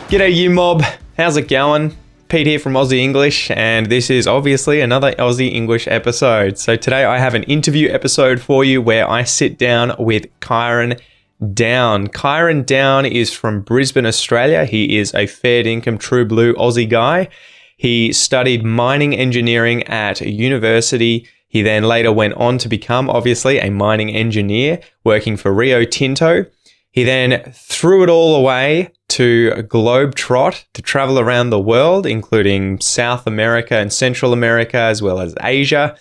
G'day you mob, how's it going? Pete here from Aussie English, and this is obviously another Aussie English episode. So today I have an interview episode for you where I sit down with Kyron Down. Kyron Down is from Brisbane, Australia. He is a fair income true blue Aussie guy. He studied mining engineering at university. He then later went on to become obviously a mining engineer working for Rio Tinto. He then threw it all away to globetrot, to travel around the world, including South America and Central America, as well as Asia,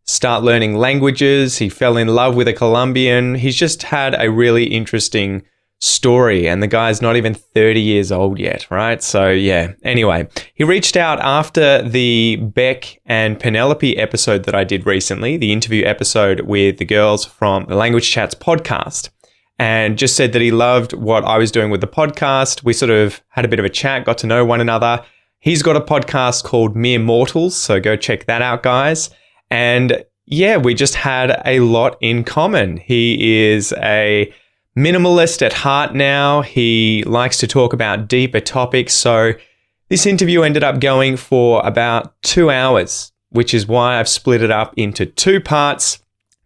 start learning languages. He fell in love with a Colombian. He's just had a really interesting story, and the guy's not even 30 years old yet, right? So yeah, anyway, he reached out after the Beck and Penelope episode that I did recently, the interview episode with the girls from the Language Chats podcast, and just said that he loved what I was doing with the podcast. We sort of had a bit of a chat, got to know one another. He's got a podcast called Mere Mortals, so go check that out, guys. And yeah, we just had a lot in common. He is a minimalist at heart now. He likes to talk about deeper topics. So this interview ended up going for about 2 hours, which is why I've split it up into 2 parts.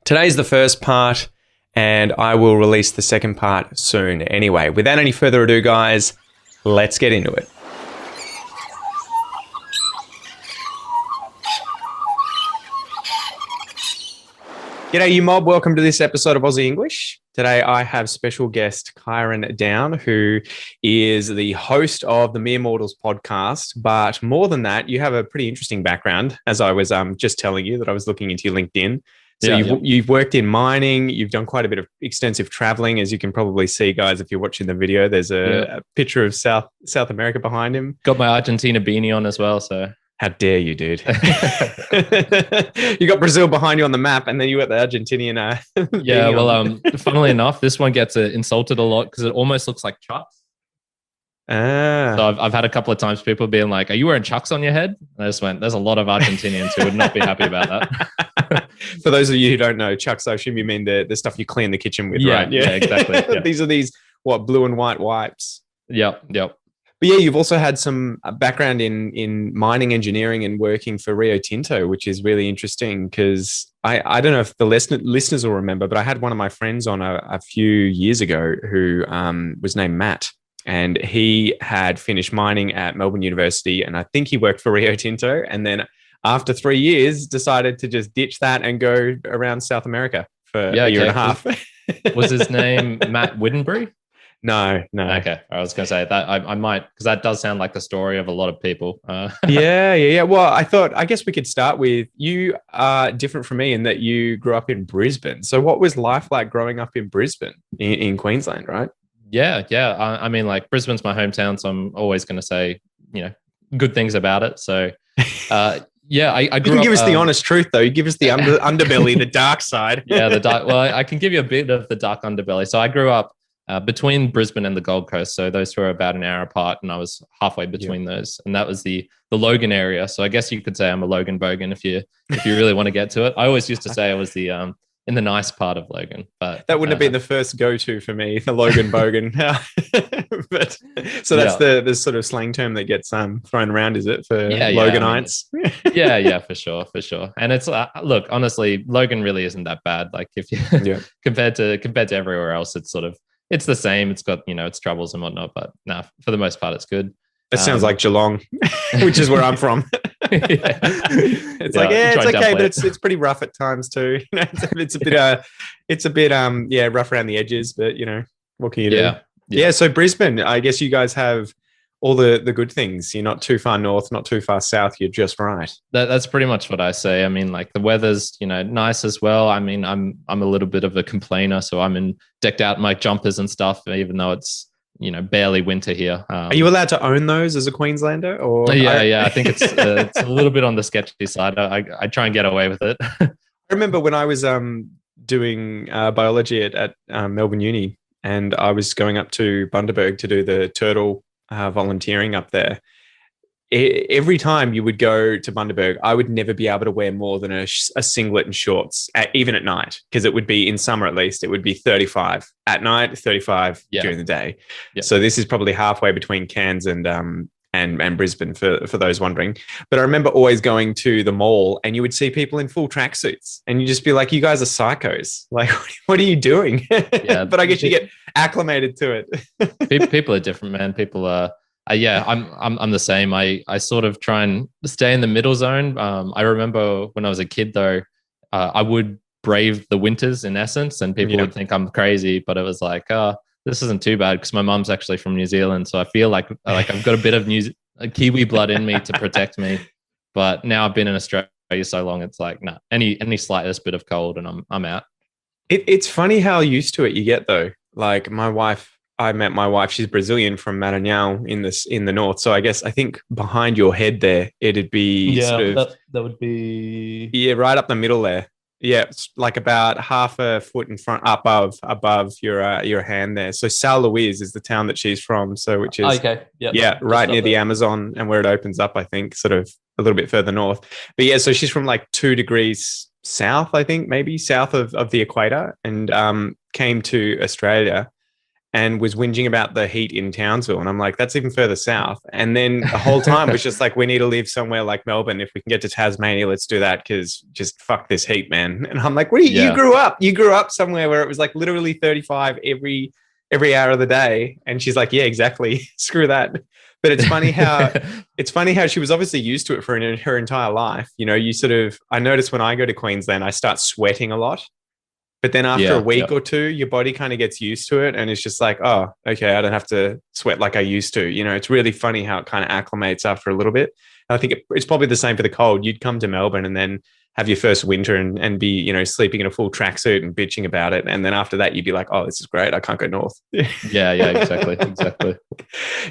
Today's the first part, and I will release the second part soon. Anyway, without any further ado, guys, let's get into it. G'day you mob, welcome to this episode of Aussie English. Today I have special guest Kyron Down, who is the host of the Mere Mortals podcast. But more than that, you have a pretty interesting background, as I was just telling you that I was looking into your LinkedIn. So you've worked in mining, you've done quite a bit of extensive traveling, as you can probably see, guys, if you're watching the video. There's a picture of South America behind him. Got my Argentina beanie on as well, so... How dare you, dude? You got Brazil behind you on the map, and then you got the Argentinian. Yeah, well, funnily enough, this one gets insulted a lot because it almost looks like Chucks. So I've had a couple of times people being like, "Are you wearing Chucks on your head?" And I just went, "There's a lot of Argentinians who would not be happy about that." For those of you who don't know, Chucks, I assume you mean the stuff you clean the kitchen with, right? Yeah, exactly. Yeah. These are blue and white wipes. Yep. But yeah, you've also had some background in mining engineering and working for Rio Tinto, which is really interesting because I don't know if the listeners will remember, but I had one of my friends on a few years ago who was named Matt, and he had finished mining at Melbourne University, and I think he worked for Rio Tinto, and then after 3 years decided to just ditch that and go around South America for a year and a half. Was his name Matt Widdenbury? No. Okay, I was going to say that I might, because that does sound like the story of a lot of people. Yeah. Well, I guess we could start with, you are different from me in that you grew up in Brisbane. So what was life like growing up in Brisbane in Queensland, right? Yeah. I mean, like, Brisbane's my hometown, so I'm always going to say, good things about it. So, yeah, I grew up. You can give us the honest truth, though. You give us the underbelly, the dark side. Yeah, the dark. Well, I can give you a bit of the dark underbelly. So I grew up between Brisbane and the Gold Coast. So those two are about an hour apart, and I was halfway between those. And that was the Logan area. So I guess you could say I'm a Logan Bogan if you really want to get to it. I always used to say I was the in the nice part of Logan, but that wouldn't have been the first go-to for me, the Logan Bogan. But so that's the sort of slang term that gets thrown around, is it, for Loganites? Yeah, for sure. And it's look, honestly, Logan really isn't that bad. Like, if you compared to everywhere else, it's the same. It's got its troubles and whatnot, but for the most part, it's good. It sounds like Geelong, which is where I'm from. It's okay, but it's pretty rough at times too. It's a bit rough around the edges, but what can you do? Yeah. So Brisbane, I guess you guys have all the good things. You're not too far north, not too far south. You're just right. That's pretty much what I say. I mean, like, the weather's nice as well. I mean, I'm a little bit of a complainer, so I'm decked out in my jumpers and stuff, even though it's barely winter here. Are you allowed to own those as a Queenslander? Or I think it's a little bit on the sketchy side. I try and get away with it. I remember when I was doing biology at Melbourne Uni, and I was going up to Bundaberg to do the turtle volunteering up there. every time you would go to Bundaberg, I would never be able to wear more than a singlet and shorts, even at night, because it would be in summer at least. It would be 35 at night, 35 during the day. Yeah. So this is probably halfway between Cairns and Brisbane for those wondering. But I remember always going to the mall and you would see people in full tracksuits and you just be like, you guys are psychos. Like, what are you doing? Yeah, but I guess you get acclimated to it. People are different, man. People are. Yeah, I'm the same. I sort of try and stay in the middle zone. I remember when I was a kid, though, I would brave the winters in essence, and people would think I'm crazy. But it was like, this isn't too bad because my mom's actually from New Zealand, so I feel like I've got a bit of Kiwi blood in me to protect me. But now I've been in Australia so long, it's like, nah, any slightest bit of cold, and I'm out. It's funny how used to it you get, though. Like I met my wife. She's Brazilian from Maranhão in the north. So I think behind your head there, it'd be that would be right up the middle there. Yeah, it's like about half a foot in front above your hand there. So São Luís is the town that she's from. So which is right near the Amazon and where it opens up. I think sort of a little bit further north. But yeah, so she's from like 2 degrees south. I think maybe south of the equator, and came to Australia and was whinging about the heat in Townsville. And I'm like, that's even further south. And then the whole time was just like, we need to live somewhere like Melbourne. If we can get to Tasmania, let's do that, because just fuck this heat, man. And I'm like, you grew up somewhere where it was like literally 35 every hour of the day. And she's like, yeah, exactly. Screw that. But it's funny how she was obviously used to it for her entire life. You know, I notice when I go to Queensland, I start sweating a lot. But then after a week or two, your body kind of gets used to it and it's just like, oh, okay, I don't have to sweat like I used to. You know, it's really funny how it kind of acclimates after a little bit. And I think it's probably the same for the cold. You'd come to Melbourne and then have your first winter and be, you know, sleeping in a full tracksuit and bitching about it. And then after that, you'd be like, oh, this is great. I can't go north. Yeah, exactly.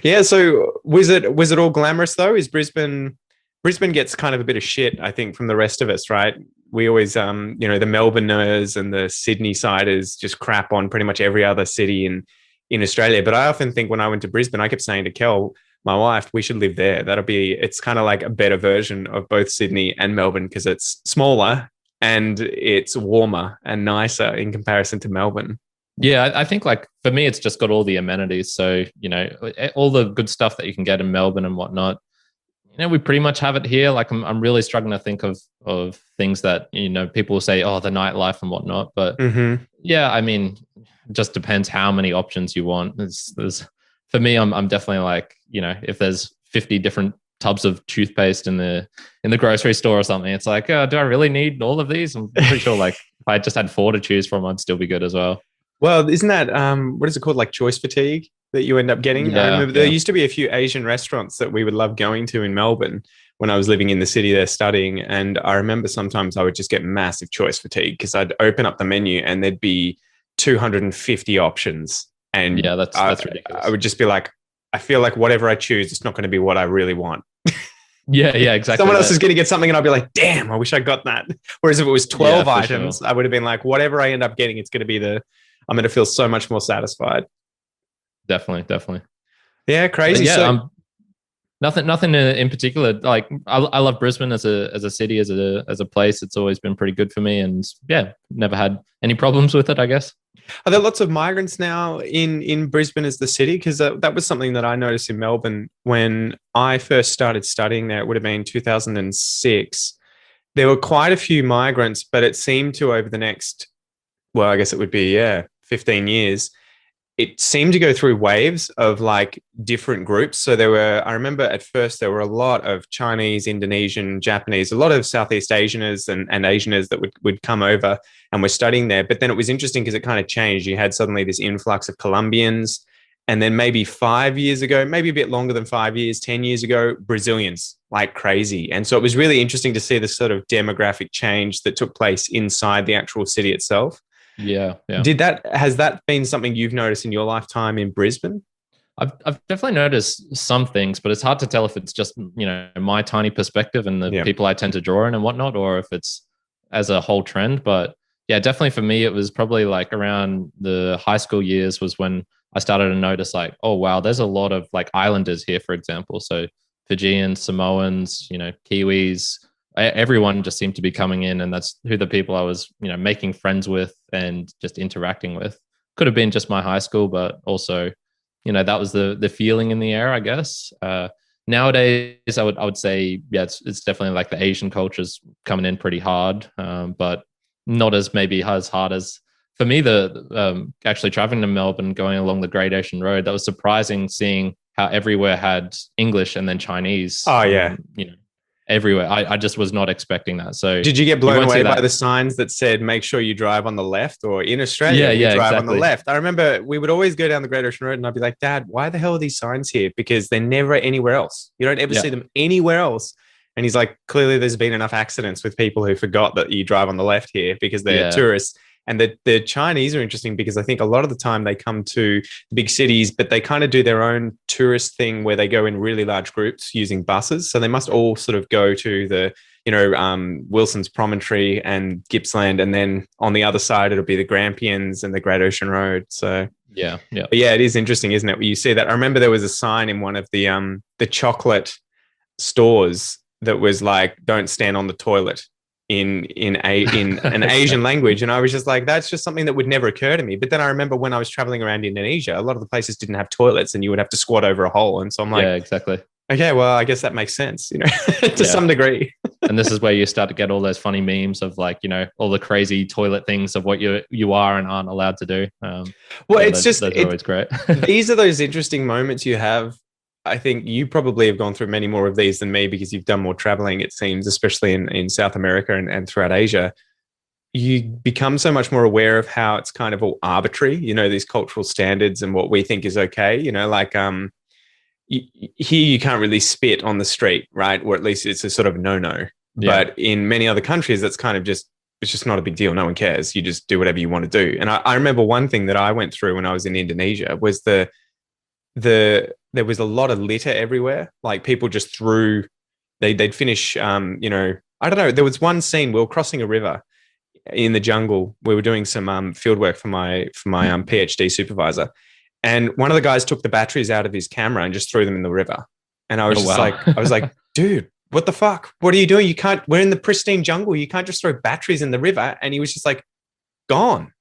Yeah. So was it all glamorous though? Is Brisbane gets kind of a bit of shit, I think, from the rest of us, right? We always, the Melbourneers and the Sydney siders just crap on pretty much every other city in Australia. But I often think when I went to Brisbane, I kept saying to Kel, my wife, we should live there. It's kind of like a better version of both Sydney and Melbourne because it's smaller and it's warmer and nicer in comparison to Melbourne. Yeah, I think like for me, it's just got all the amenities. So, you know, all the good stuff that you can get in Melbourne and whatnot. You know, we pretty much have it here. Like I'm really struggling to think of things that, you know, people will say, oh, the nightlife and whatnot. But yeah, I mean, it just depends how many options you want. There's for me, I'm definitely like, you know, if there's 50 different tubs of toothpaste in the grocery store or something, it's like, do I really need all of these? I'm pretty sure like if I just had 4 to choose from, I'd still be good as well. Well, isn't that what is it called? Like choice fatigue that you end up getting? Yeah, I remember there used to be a few Asian restaurants that we would love going to in Melbourne when I was living in the city there studying. And I remember sometimes I would just get massive choice fatigue because I'd open up the menu and there'd be 250 options. And yeah, that's ridiculous. I would just be like, I feel like whatever I choose, it's not going to be what I really want. Yeah, exactly. Someone else is going to get something and I'll be like, damn, I wish I got that. Whereas if it was 12 items, I would have been like, whatever I end up getting, it's going to be I'm going to feel so much more satisfied. Definitely. Yeah, crazy. Yeah, nothing in particular. Like I love Brisbane as a city, as a place. It's always been pretty good for me, and yeah, never had any problems with it, I guess. Are there lots of migrants now in Brisbane as the city? Because that was something that I noticed in Melbourne when I first started studying there. It would have been 2006. There were quite a few migrants, but it seemed to over the next, well, I guess it would be 15 years. It seemed to go through waves of like different groups. So I remember at first there were a lot of Chinese, Indonesian, Japanese, a lot of Southeast Asianers and Asianers that would come over and were studying there. But then it was interesting because it kind of changed. You had suddenly this influx of Colombians. And then maybe 5 years ago, maybe a bit longer than 5 years, 10 years ago, Brazilians like crazy. And so it was really interesting to see this sort of demographic change that took place inside the actual city itself. Yeah. Has that been something you've noticed in your lifetime in Brisbane? I've definitely noticed some things, but it's hard to tell if it's just, you know, my tiny perspective and the people I tend to draw in and whatnot, or if it's as a whole trend. But yeah, definitely for me, it was probably like around the high school years was when I started to notice like, oh, wow, there's a lot of like islanders here, for example. So Fijians, Samoans, Kiwis. Everyone just seemed to be coming in, and that's who the people I was, making friends with and just interacting with. Could have been just my high school, but also, that was the feeling in the air, I guess. Nowadays, I would say, yeah, it's definitely like the Asian culture's coming in pretty hard, but not as maybe as hard as for me. The actually traveling to Melbourne, going along the Great Ocean Road, that was surprising seeing how everywhere had English and then Chinese. Oh yeah. Everywhere. I just was not expecting that. So did you get blown won't see away by that. the signs that said make sure you drive on the left, or in Australia you Yeah, drive on the exactly. left? I remember we would always go down the Great Ocean Road and I'd be like, Dad, why the hell are these signs here? Because they're never anywhere else. You don't ever Yeah, see them anywhere else. And he's like, clearly there's been enough accidents with people who forgot that you drive on the left here because they're yeah, tourists. And the Chinese are interesting because I think a lot of the time they come to the big cities, but they kind of do their own tourist thing where they go in really large groups using buses. So they must all sort of go to the, Wilson's Promontory and Gippsland. And then on the other side, it'll be the Grampians and the Great Ocean Road. So yeah, yeah. but yeah, it is interesting, isn't it? You see that. I remember there was a sign in one of the chocolate stores that was like, "Don't stand on the toilet," in an Asian language, and I was just like, that's just something that would never occur to me. But then I remember when I was traveling around Indonesia, a lot of the places didn't have toilets, and you would have to squat over a hole. And so I'm like, Yeah, exactly. okay, well, I guess that makes sense, to Yeah. some degree. And this is where you start to get all those funny memes of like, all the crazy toilet things of what you are and aren't allowed to do. Well, yeah, it's just those are always great. these are those interesting moments you have. I think you probably have gone through many more of these than me because you've done more traveling, it seems, especially in South America and throughout Asia. You become so much more aware of how it's kind of all arbitrary, these cultural standards and what we think is okay. Here you can't really spit on the street, right? Or at least it's a sort of no-no. Yeah. But in many other countries, that's kind of it's just not a big deal. No one cares. You just do whatever you want to do. And I remember one thing that I went through when I was in Indonesia was there was a lot of litter everywhere. Like people just threw, they'd finish, I don't know. There was one scene, we were crossing a river in the jungle. We were doing some field work for my PhD supervisor. And one of the guys took the batteries out of his camera and just threw them in the river. And I was like, dude, what the fuck? What are you doing? We're in the pristine jungle. You can't just throw batteries in the river. And he was just like, gone,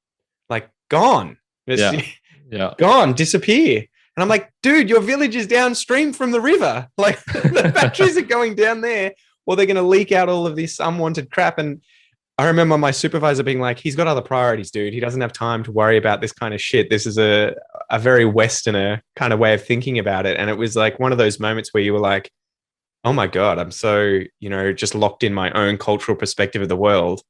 Yeah. Yeah. gone, disappear. And I'm like, dude, your village is downstream from the river. Like the batteries are going down there, or they're going to leak out all of this unwanted crap. And I remember my supervisor being like, he's got other priorities, dude. He doesn't have time to worry about this kind of shit. This is a very Westerner kind of way of thinking about it. And it was like one of those moments where you were like, oh my God, I'm so, just locked in my own cultural perspective of the world.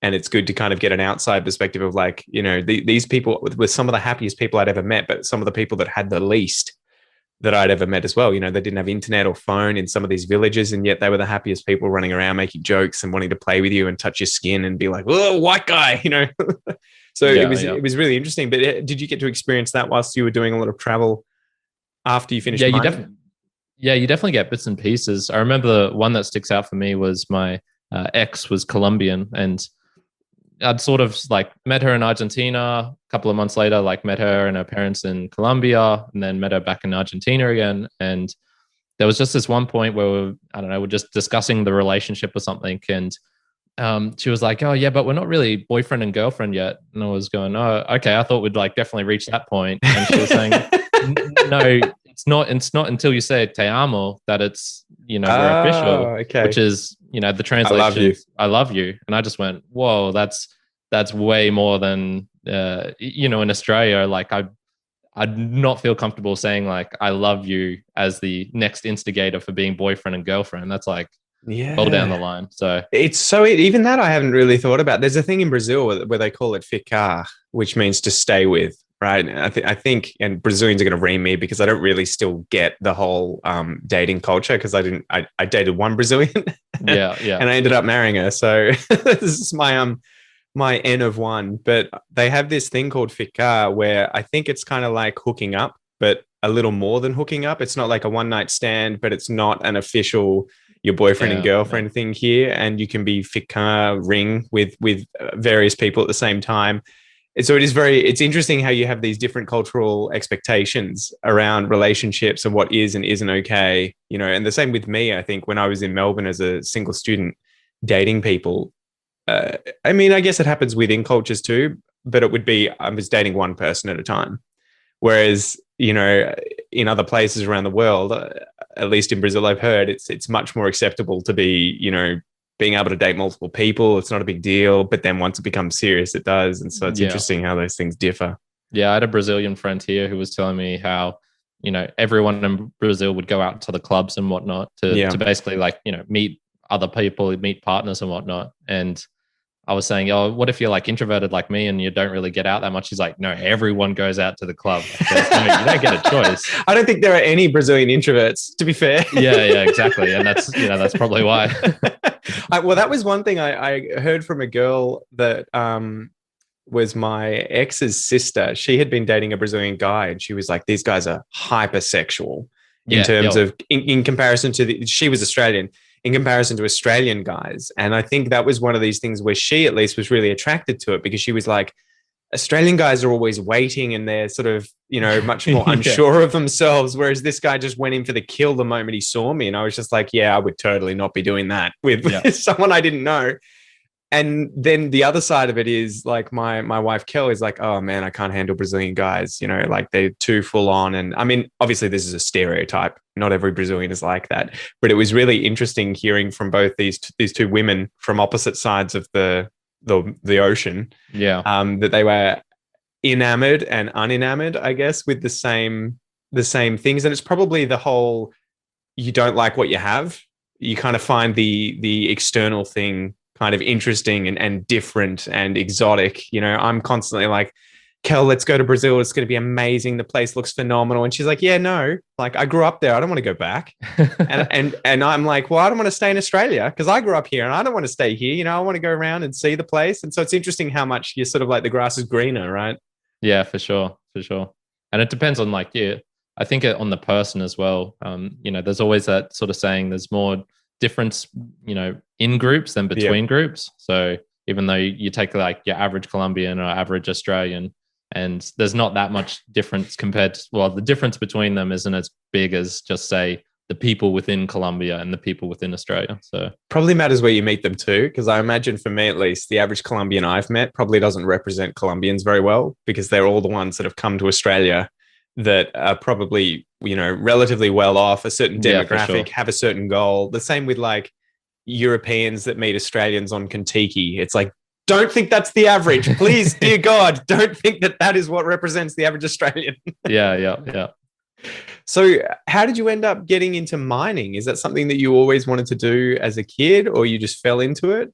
And it's good to kind of get an outside perspective of like, these people were some of the happiest people I'd ever met, but some of the people that had the least that I'd ever met as well. They didn't have internet or phone in some of these villages, and yet they were the happiest people running around, making jokes and wanting to play with you and touch your skin and be like, oh, white guy, So it was really interesting. But did you get to experience that whilst you were doing a lot of travel after you finished? Yeah, you definitely get bits and pieces. I remember the one that sticks out for me was my ex was Colombian, and I'd sort of like met her in Argentina. A couple of months later, like met her and her parents in Colombia, and then met her back in Argentina again. And there was just this one point where we're just discussing the relationship or something. And she was like, oh yeah, but we're not really boyfriend and girlfriend yet. And I was going, oh, okay. I thought we'd like definitely reach that point. And she was saying, no, it's not until you say te amo that it's, we're official, okay. Which is, the translation, I love you. And I just went, whoa, that's way more than, in Australia, like I'd not feel comfortable saying like, I love you as the next instigator for being boyfriend and girlfriend. That's like, well down the line. So even that I haven't really thought about. There's a thing in Brazil where they call it ficar, which means to stay with. Right. I think, and Brazilians are going to ream me because I don't really still get the whole dating culture because I dated one Brazilian. Yeah. And I ended up marrying her. So this is my N of one. But they have this thing called ficar where I think it's kind of like hooking up, but a little more than hooking up. It's not like a one night stand, but it's not an official your boyfriend and girlfriend thing here. And you can be ficar ring with various people at the same time. So it's interesting how you have these different cultural expectations around relationships and what is and isn't okay, and the same with me. I think when I was in Melbourne as a single student dating people, I mean, I guess it happens within cultures too, but it would be, I was dating one person at a time. Whereas, in other places around the world, at least in Brazil, I've heard it's much more acceptable to be, being able to date multiple people. It's not a big deal, but then once it becomes serious, it does. And so it's interesting how those things differ. Yeah, I had a Brazilian friend here who was telling me how, everyone in Brazil would go out to the clubs and whatnot to basically meet other people, meet partners and whatnot. And I was saying, oh, what if you're like introverted like me and you don't really get out that much? He's like, no, everyone goes out to the club. Goes, no, you don't get a choice. I don't think there are any Brazilian introverts, to be fair. Yeah, exactly. And that's probably why. Well, that was one thing I heard from a girl that was my ex's sister. She had been dating a Brazilian guy, and she was like, these guys are hypersexual in terms of, in comparison to she was Australian, in comparison to Australian guys. And I think that was one of these things where she at least was really attracted to it, because she was like, Australian guys are always waiting and they're sort of, much more unsure of themselves. Whereas this guy just went in for the kill the moment he saw me. And I was just like, yeah, I would totally not be doing that with someone I didn't know. And then the other side of it is like my wife, Kel, is like, oh man, I can't handle Brazilian guys, like they're too full on. And I mean, obviously this is a stereotype. Not every Brazilian is like that, but it was really interesting hearing from both these two women from opposite sides of the ocean. Yeah. That they were enamored and unenamored, I guess, with the same things. And it's probably the whole, you don't like what you have. You kind of find the external thing kind of interesting and different and exotic. I'm constantly like, Kel, let's go to Brazil. It's going to be amazing. The place looks phenomenal. And she's like, yeah, no, like I grew up there. I don't want to go back. and I'm like, well, I don't want to stay in Australia because I grew up here and I don't want to stay here. I want to go around and see the place. And so it's interesting how much you're sort of like the grass is greener, right? Yeah, for sure. And it depends on I think on the person as well. There's always that sort of saying there's more difference, in groups than between groups. So even though you take like your average Colombian or average Australian, and there's not that much difference the difference between them isn't as big as just say the people within Colombia and the people within Australia. So probably matters where you meet them too, because I imagine for me at least, the average Colombian I've met probably doesn't represent Colombians very well, because they're all the ones that have come to Australia that are probably, relatively well off, a certain demographic, have a certain goal. The same with like Europeans that meet Australians on Contiki. It's like, don't think that's the average. Please, dear God, don't think that is what represents the average Australian. Yeah. So how did you end up getting into mining? Is that something that you always wanted to do as a kid, or you just fell into it?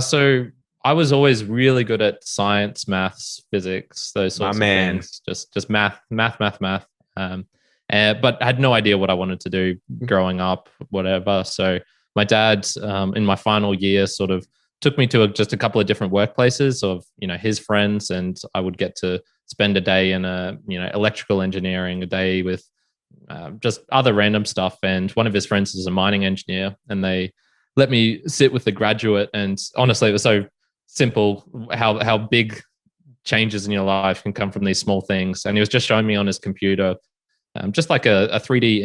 So I was always really good at science, maths, physics, those sorts of things. Just math. But I had no idea what I wanted to do growing up, whatever. So my dad, in my final year, sort of took me to just a couple of different workplaces of, his friends, and I would get to spend a day in electrical engineering, a day with just other random stuff. And one of his friends is a mining engineer, and they let me sit with the graduate. And honestly, it was so simple how big changes in your life can come from these small things. And he was just showing me on his computer, just like a 3D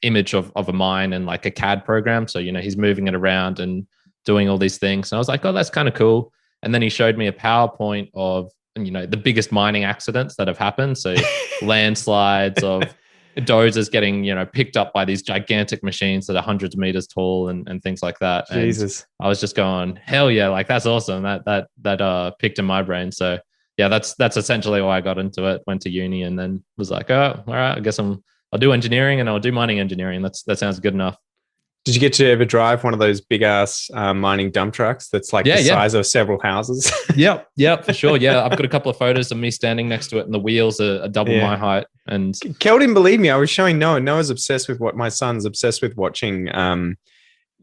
image of a mine and like a CAD program. So, he's moving it around and doing all these things. And I was like, oh, that's kind of cool. And then he showed me a PowerPoint of, the biggest mining accidents that have happened. So landslides of dozers getting, picked up by these gigantic machines that are hundreds of meters tall and things like that. Jesus. And I was just going, hell yeah, like that's awesome. That picked in my brain. So yeah, that's essentially why I got into it, went to uni, and then was like, oh, all right, I guess I'll do engineering and I'll do mining engineering. That sounds good enough. Did you get to ever drive one of those big ass mining dump trucks that's like the size of several houses? Yeah, for sure. Yeah, I've got a couple of photos of me standing next to it, and the wheels are double my height. And Kel didn't believe me. I was showing Noah. Noah's obsessed with my son's obsessed with watching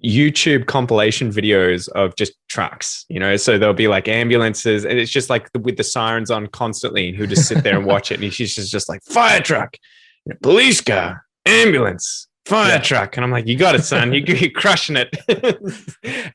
YouTube compilation videos of just trucks. So there'll be like ambulances, and it's just like with the sirens on constantly, and he'll just sit there and watch it, and he's just like fire truck, police car, ambulance, fire truck. And I'm like, you got it, son. You're crushing it.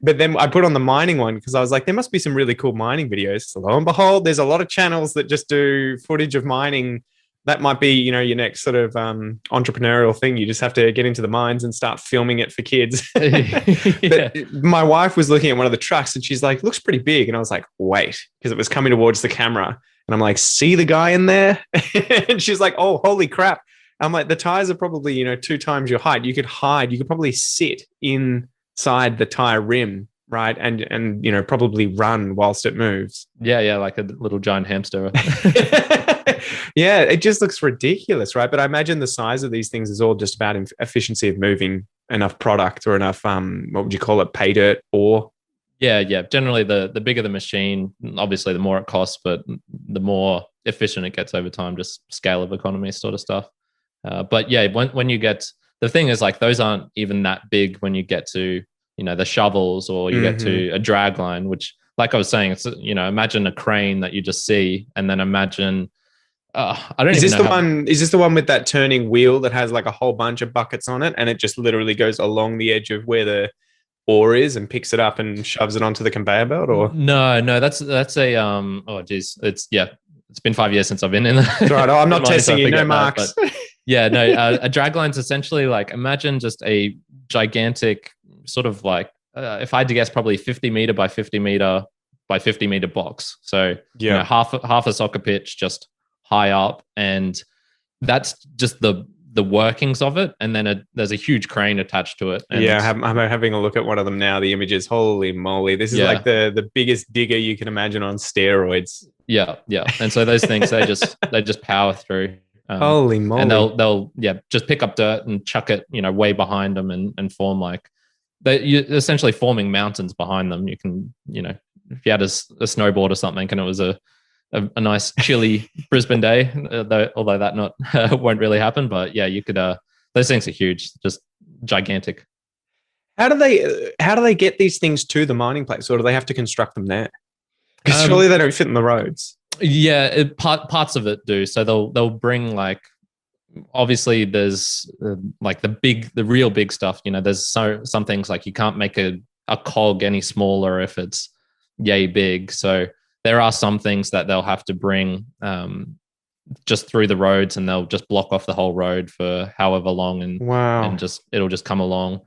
But then I put on the mining one because I was like, there must be some really cool mining videos. So lo and behold, there's a lot of channels that just do footage of mining. That might be, your next sort of entrepreneurial thing. You just have to get into the mines and start filming it for kids. Yeah. But my wife was looking at one of the trucks and she's like, looks pretty big. And I was like, wait, because it was coming towards the camera. And I'm like, see the guy in there? And she's like, oh, holy crap. I'm like, the tires are probably, 2 times your height. You could probably sit inside the tire rim, right? And probably run whilst it moves. Yeah, like a little giant hamster. Yeah, it just looks ridiculous, right? But I imagine the size of these things is all just about efficiency of moving enough product or enough, what would you call it, pay dirt ore? Yeah. Generally, the bigger the machine, obviously, the more it costs, but the more efficient it gets over time, just scale of economy sort of stuff. But yeah, when you get, the thing is like those aren't even that big when you get to, the shovels or you get to a drag line, which like I was saying, it's, imagine a crane that you just see and then imagine, I don't is even this know. Is this the one with that turning wheel that has like a whole bunch of buckets on it and it just literally goes along the edge of where the ore is and picks it up and shoves it onto the conveyor belt? Or No, that's a oh geez, it's been 5 years since I've been in there. Right, I'm not testing you, no marks. Yeah, no, a drag line is essentially like, imagine just a gigantic sort of like, if I had to guess, probably 50 meter by 50 meter by 50 meter box. So half a soccer pitch, just high up, and that's just the workings of it. And then there's a huge crane attached to it. And I'm having a look at one of them now. The images, holy moly, this is like the biggest digger you can imagine on steroids. Yeah. And so those things, they just power through. Holy moly! And they'll just pick up dirt and chuck it, way behind them and form like you're essentially forming mountains behind them. You can, if you had a snowboard or something, and it was a nice chilly Brisbane day, although that not won't really happen. But yeah, you could. Those things are huge, just gigantic. How do they get these things to the mining place, or do they have to construct them there? Because surely they don't fit in the roads. Yeah, parts of it do. So they'll bring like, obviously there's like the real big stuff. There's some things like you can't make a cog any smaller if it's yay big. So there are some things that they'll have to bring just through the roads, and they'll just block off the whole road for however long, and it'll just come along.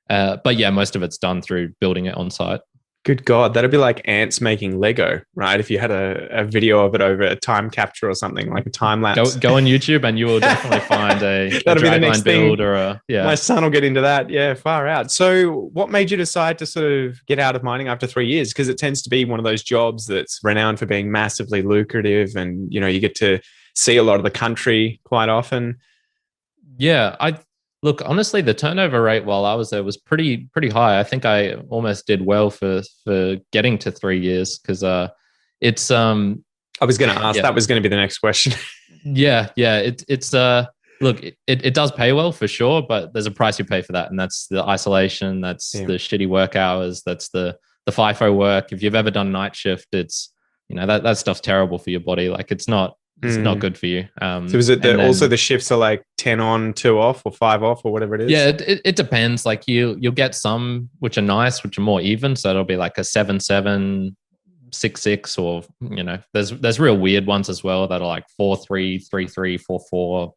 But yeah, most of it's done through building it on site. Good God, that'd be like ants making Lego, right? If you had a video of it over a time capture or something, like a time lapse. Go on YouTube and you will definitely find a that'll be the next build thing. Or my son will get into that. Yeah, far out. So what made you decide to sort of get out of mining after 3 years? Because it tends to be one of those jobs that's renowned for being massively lucrative, and you get to see a lot of the country quite often. Yeah, Look, honestly, the turnover rate while I was there was pretty high. I think I almost did well for getting to 3 years, because it's I was going to ask, that was going to be the next question. It's look, it does pay well for sure, but there's a price you pay for that, and that's the isolation, that's the shitty work hours, that's the FIFO work. If you've ever done night shift, it's that stuff's terrible for your body. Like it's not good for you. So is it also the shifts are like 10 on, 2 off, or 5 off, or whatever it is? Yeah, it depends. Like you'll get some which are nice, which are more even. So it'll be like a 7-7, 6-6, or there's real weird ones as well that are like 4-3, 3-3, 4-4.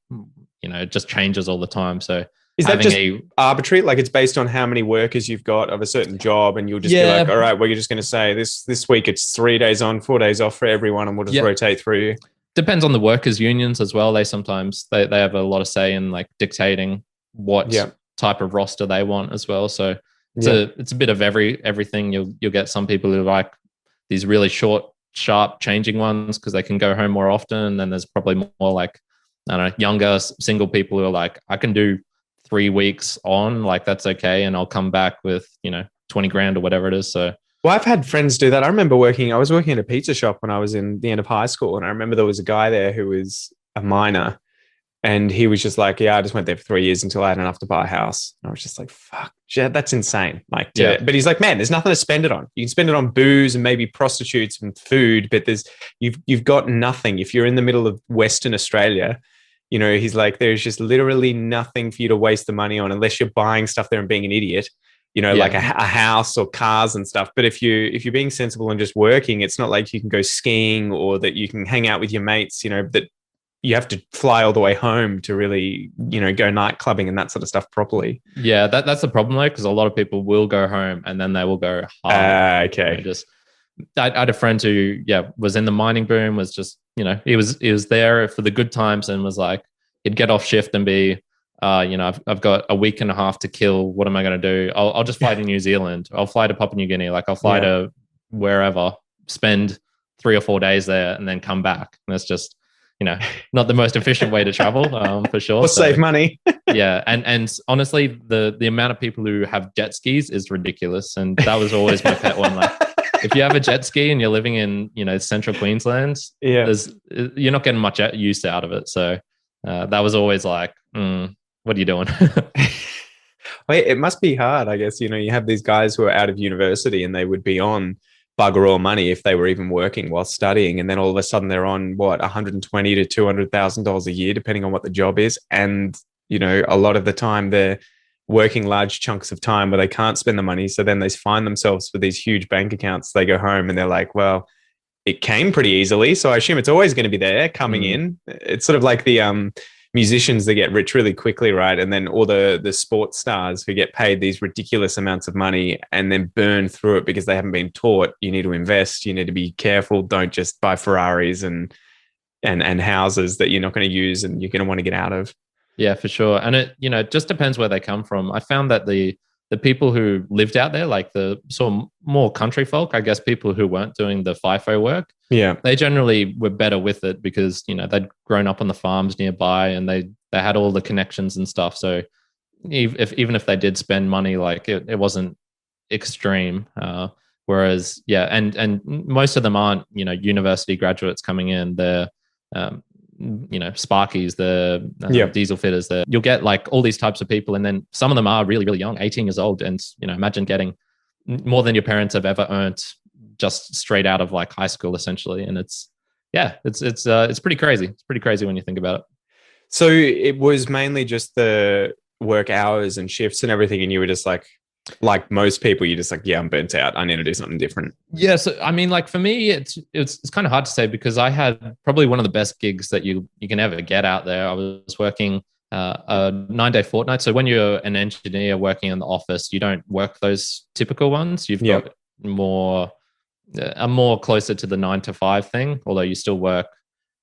It just changes all the time. So is that just arbitrary? Like it's based on how many workers you've got of a certain job, and you'll just be like, all right, well, you're just going to say this week it's 3 days on, 4 days off for everyone, and we'll just rotate through you. Depends on the workers' unions as well. They sometimes they have a lot of say in like dictating what type of roster they want as well. So it's a bit of everything. You'll get some people who like these really short, sharp changing ones because they can go home more often. And then there's probably more like, I don't know, younger single people who are like, I can do 3 weeks on, like that's okay, and I'll come back with 20 grand or whatever it is. So. Well, I've had friends do that. I remember I was working at a pizza shop when I was in the end of high school. And I remember there was a guy there who was a miner, and he was just like, I just went there for 3 years until I had enough to buy a house. And I was just like, fuck, that's insane. Like, but he's like, man, there's nothing to spend it on. You can spend it on booze and maybe prostitutes and food, but you've got nothing. If you're in the middle of Western Australia, He's like, there's just literally nothing for you to waste the money on unless you're buying stuff there and being an idiot, like a house or cars and stuff. But if you're being sensible and just working, it's not like you can go skiing or that you can hang out with your mates, that you have to fly all the way home to really, go night clubbing and that sort of stuff properly. Yeah, that's the problem though, because a lot of people will go home and then they will go hard. Okay. I had a friend who, was in the mining boom, was just, he was there for the good times and was like, he'd get off shift and be, I've got a week and a half to kill. What am I going to do? I'll just fly to New Zealand. I'll fly to Papua New Guinea. Like I'll fly to wherever, spend 3 or 4 days there and then come back. And that's just, not the most efficient way to travel, for sure. Or save money. Yeah. And honestly, the amount of people who have jet skis is ridiculous. And that was always my pet one. Like if you have a jet ski and you're living in, central Queensland, you're not getting much use out of it. So that was always like, what are you doing? It must be hard, I guess. You have these guys who are out of university and they would be on bugger all money if they were even working while studying, and then all of a sudden they're on $120,000 to $200,000 a year, depending on what the job is. And a lot of the time they're working large chunks of time where they can't spend the money, so then they find themselves with these huge bank accounts. They go home and they're like, well, it came pretty easily, so I assume it's always going to be there coming in. It's sort of like the musicians that get rich really quickly, right? And then all the sports stars who get paid these ridiculous amounts of money and then burn through it because they haven't been taught you need to invest, you need to be careful, don't just buy Ferraris and houses that you're not going to use and you're going to want to get out of. Yeah, for sure. And it just depends where they come from. I found that the people who lived out there, like the sort of more country folk, I guess people who weren't doing the FIFO work, they generally were better with it because, they'd grown up on the farms nearby and they had all the connections and stuff. So even if they did spend money, like it wasn't extreme. Whereas, and most of them aren't, university graduates coming in. They're, sparkies, the diesel fitters. You'll get like all these types of people, and then some of them are really, really young, 18 years old, and imagine getting more than your parents have ever earned just straight out of like high school, essentially. And it's pretty crazy. It's pretty crazy when you think about it. So it was mainly just the work hours and shifts and everything, and you were just like most people, you're just like, I'm burnt out. I need to do something different. Yeah. So, I mean, like for me, it's kind of hard to say because I had probably one of the best gigs that you can ever get out there. I was working a 9-day fortnight. So when you're an engineer working in the office, you don't work those typical ones. You've got more closer to the 9 to 5 thing, although you still work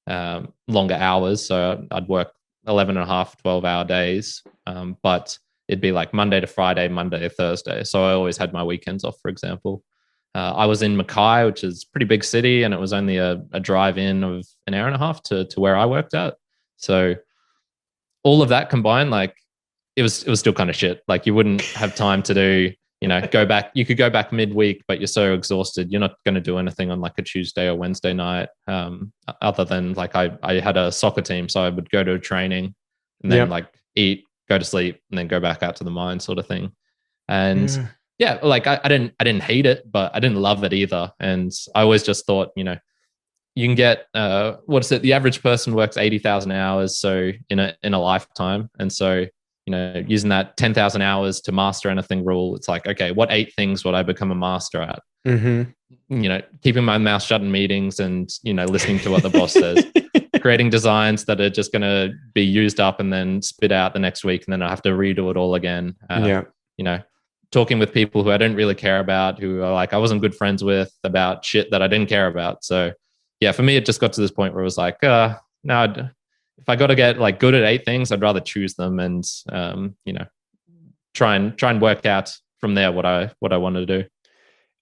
longer hours. So I'd work 11 and a half, 12-hour days. But it'd be like Monday to Friday, Monday to Thursday. So I always had my weekends off, for example. I was in Mackay, which is a pretty big city, and it was only a drive in of an hour and a half to where I worked at. So all of that combined, like it was still kind of shit. Like you wouldn't have time to do, go back. You could go back midweek, but you're so exhausted. You're not going to do anything on like a Tuesday or Wednesday night. Other than like I had a soccer team, so I would go to a training and then like eat, go to sleep, and then go back out to the mine, sort of thing. And like I didn't hate it, but I didn't love it either. And I always just thought, you can get the average person works 80,000 hours so in a lifetime. And so, using that 10,000 hours to master anything rule, it's like, okay, what 8 things would I become a master at? Keeping my mouth shut in meetings and, listening to what the boss says. Creating designs that are just going to be used up and then spit out the next week, and then I have to redo it all again. Talking with people who I didn't really care about, who are like I wasn't good friends with, about shit that I didn't care about. So for me, it just got to this point where it was like, no, if I got to get like good at 8 things, I'd rather choose them and try and work out from there what I want to do.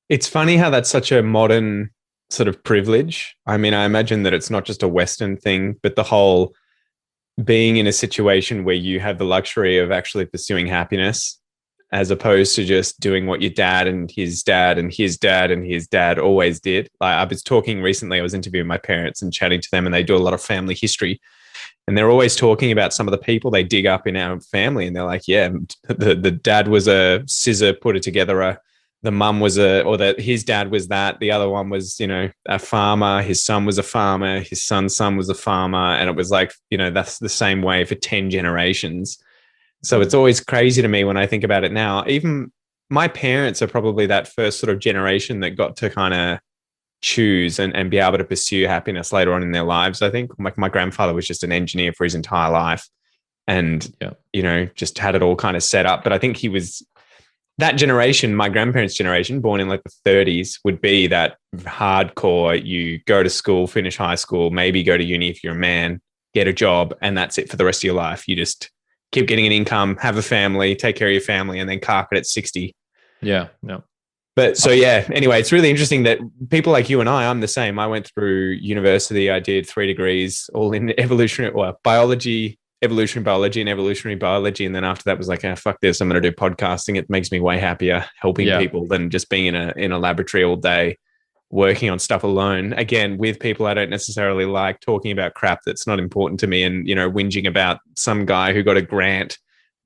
It's funny how that's such a modern sort of privilege. I mean, I imagine that it's not just a Western thing, but the whole being in a situation where you have the luxury of actually pursuing happiness as opposed to just doing what your dad and his dad and his dad and his dad always did. Like I was talking recently, I was interviewing my parents and chatting to them, and they do a lot of family history. And they're always talking about some of the people they dig up in our family. And they're like, the dad was a scissor, put it together the mum was or that his dad was that. The other one was, a farmer. His son was a farmer. His son's son was a farmer. And it was like, that's the same way for 10 generations. So it's always crazy to me when I think about it now. Even my parents are probably that first sort of generation that got to kind of choose and be able to pursue happiness later on in their lives. I think my grandfather was just an engineer for his entire life and, just had it all kind of set up. But I think he was that generation, my grandparents' generation, born in like the 30s, would be that hardcore. You go to school, finish high school, maybe go to uni if you're a man, get a job, and that's it for the rest of your life. You just keep getting an income, have a family, take care of your family, and then cark it at 60. Yeah, no. But so, anyway, it's really interesting that people like you and I'm the same. I went through university. I did 3 degrees, all in biology, evolutionary biology and evolutionary biology. And then after that was like, fuck this. I'm going to do podcasting. It makes me way happier helping people than just being in a laboratory all day, working on stuff alone. Again, with people I don't necessarily like, talking about crap that's not important to me, and, whinging about some guy who got a grant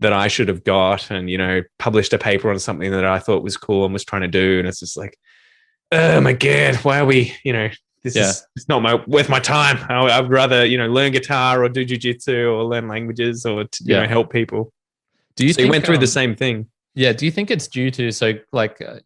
that I should have got and, published a paper on something that I thought was cool and was trying to do. And it's just like, oh my God, why are we, this is it's not worth my time. I'd rather, learn guitar or do jujitsu or learn languages or, help people. Do you think you went through the same thing? Yeah. Do you think it's due to,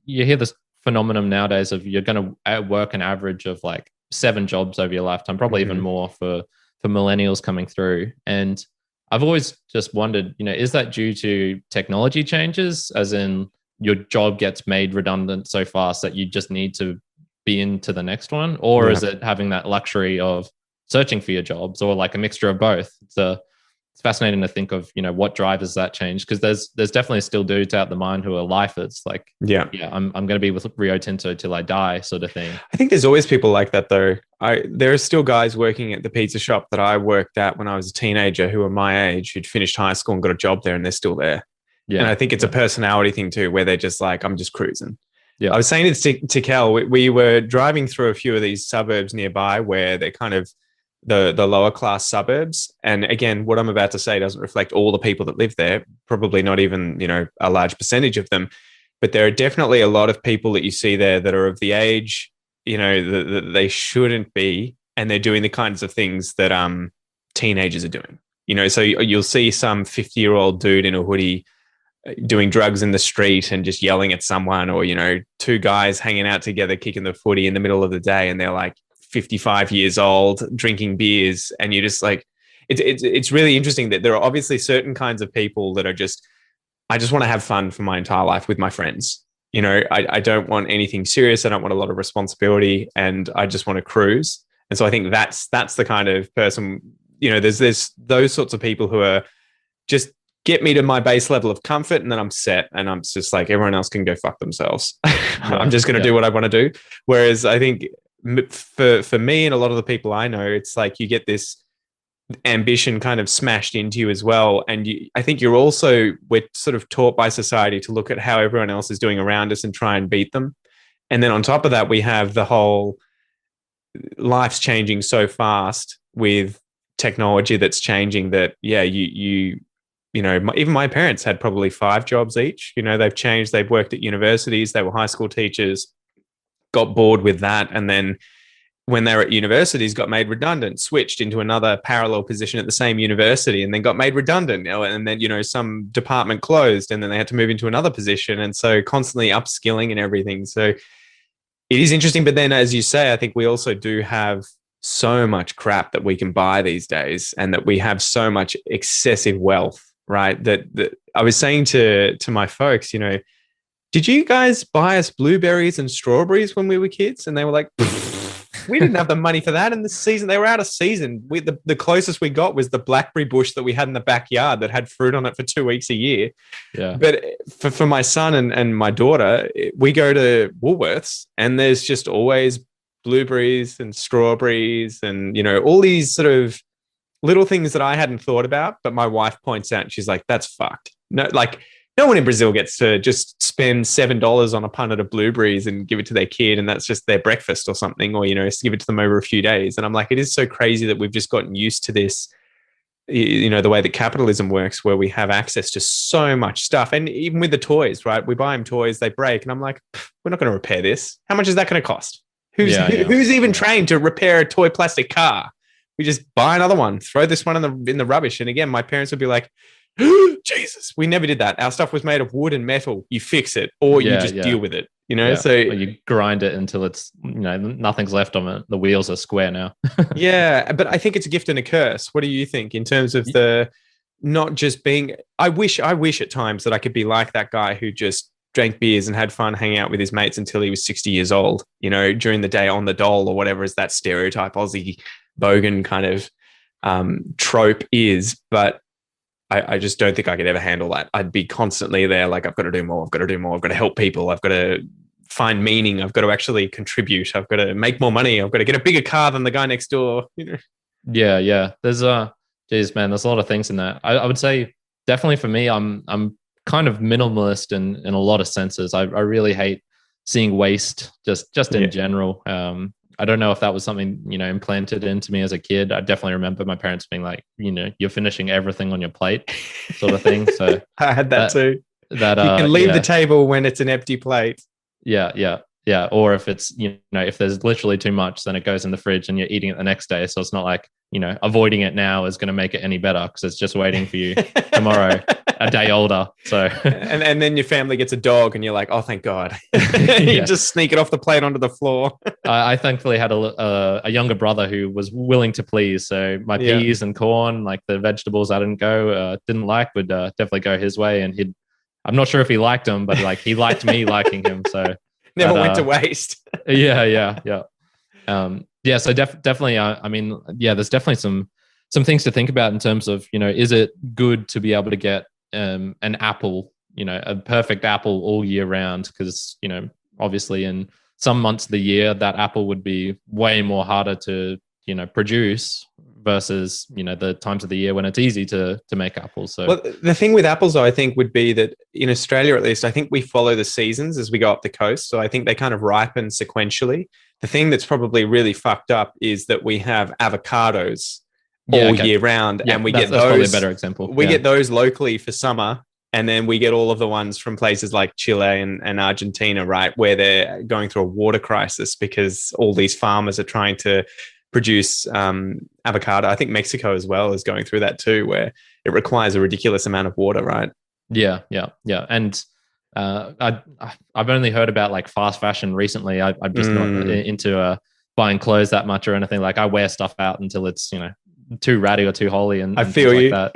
you hear this phenomenon nowadays of you're going to work an average of like 7 jobs over your lifetime, probably even more for millennials coming through. And I've always just wondered, is that due to technology changes, as in your job gets made redundant so fast that you just need to be into the next one? Or is it having that luxury of searching for your jobs, or like a mixture of both? It's fascinating to think of, what drivers that change, because there's definitely still dudes out the mine who are lifers, like, I'm going to be with Rio Tinto till I die sort of thing. I think there's always people like that though. There are still guys working at the pizza shop that I worked at when I was a teenager who were my age, who'd finished high school and got a job there, and they're still there. Yeah. And I think it's a personality thing too, where they're just like, I'm just cruising. Yeah. I was saying this to Kel, we were driving through a few of these suburbs nearby where they're kind of the lower class suburbs. And again, what I'm about to say doesn't reflect all the people that live there, probably not even, a large percentage of them. But there are definitely a lot of people that you see there that are of the age, that they shouldn't be. And they're doing the kinds of things that teenagers are doing. So you'll see some 50-year-old dude in a hoodie doing drugs in the street and just yelling at someone, or, 2 guys hanging out together, kicking the footy in the middle of the day. And they're like 55 years old, drinking beers. And you're just like, it's really interesting that there are obviously certain kinds of people that are just, I just want to have fun for my entire life with my friends. I don't want anything serious. I don't want a lot of responsibility, and I just want to cruise. And so I think that's the kind of person, there's those sorts of people who are just get me to my base level of comfort, and then I'm set, and I'm just like, everyone else can go fuck themselves. I'm just going to do what I want to do. Whereas I think for me and a lot of the people I know, it's like you get this ambition kind of smashed into you as well. And I think we're sort of taught by society to look at how everyone else is doing around us and try and beat them. And then on top of that, we have the whole life's changing so fast with technology that's changing that, even my parents had probably 5 jobs each. They've changed. They've worked at universities. They were high school teachers, got bored with that. And then when they were at universities, got made redundant, switched into another parallel position at the same university, and then got made redundant. And then, some department closed, and then they had to move into another position. And so constantly upskilling and everything. So it is interesting. But then, as you say, I think we also do have so much crap that we can buy these days, and that we have so much excessive wealth, right? That I was saying to my folks, did you guys buy us blueberries and strawberries when we were kids? And they were like, we didn't have the money for that. And this season, they were out of season. The closest we got was the blackberry bush that we had in the backyard that had fruit on it for 2 weeks a year. Yeah. But for my son and my daughter, we go to Woolworths, and there's just always blueberries and strawberries and, all these sort of little things that I hadn't thought about. But my wife points out, and she's like, that's fucked. No one in Brazil gets to just spend $7 on a punnet of blueberries and give it to their kid, and that's just their breakfast or something, or, give it to them over a few days. And I'm like, it is so crazy that we've just gotten used to this the way that capitalism works, where we have access to so much stuff. And even with the toys, right? We buy them toys, they break. And I'm like, we're not going to repair this. How much is that going to cost? Who's even trained to repair a toy plastic car? We just buy another one, throw this one in the rubbish. And again, my parents would be like, Jesus, we never did that. Our stuff was made of wood and metal. You fix it, or you just deal with it. So or you grind it until it's nothing's left on it. The wheels are square now. Yeah, but I think it's a gift and a curse. What do you think in terms of the not just being? I wish at times that I could be like that guy who just drank beers and had fun hanging out with his mates until he was 60 years old. During the day on the dole or whatever is that stereotype Aussie bogan kind of trope is, but I just don't think I could ever handle that. I'd be constantly there, like, I've got to do more, I've got to help people, I've got to find meaning, I've got to actually contribute, I've got to make more money, I've got to get a bigger car than the guy next door. Yeah. There's geez, man, there's a lot of things in that. I would say definitely for me, I'm kind of minimalist in a lot of senses. I really hate seeing waste just in general. I don't know if that was something, implanted into me as a kid. I definitely remember my parents being like, you're finishing everything on your plate sort of thing. So I had that too. That you can leave the table when it's an empty plate. Yeah. Or if it's, if there's literally too much, then it goes in the fridge and you're eating it the next day. So it's not like, avoiding it now is going to make it any better because it's just waiting for you tomorrow, a day older. So and then your family gets a dog and you're like, oh, thank God. You just sneak it off the plate onto the floor. I thankfully had a younger brother who was willing to please. So my peas and corn, like the vegetables I didn't like, would definitely go his way. And I'm not sure if he liked them, but like he liked me liking him. So never went to waste. Yeah. So definitely, I mean, there's definitely some things to think about in terms of, is it good to be able to get an apple, a perfect apple all year round? Because, obviously in some months of the year, that apple would be way more harder to, produce versus, the times of the year when it's easy to make apples. So well, the thing with apples, though, I think would be that in Australia, at least, I think we follow the seasons as we go up the coast. So I think they kind of ripen sequentially. The thing that's probably really fucked up is that we have avocados all year round, and we get those. That's probably a better example. We get those locally for summer, and then we get all of the ones from places like Chile and Argentina, right, where they're going through a water crisis because all these farmers are trying to produce avocado. I think Mexico as well is going through that too, where it requires a ridiculous amount of water, right? Yeah. And I've only heard about like fast fashion recently. I'm just not into buying clothes that much or anything. Like I wear stuff out until it's too ratty or too holy, and I feel you. Like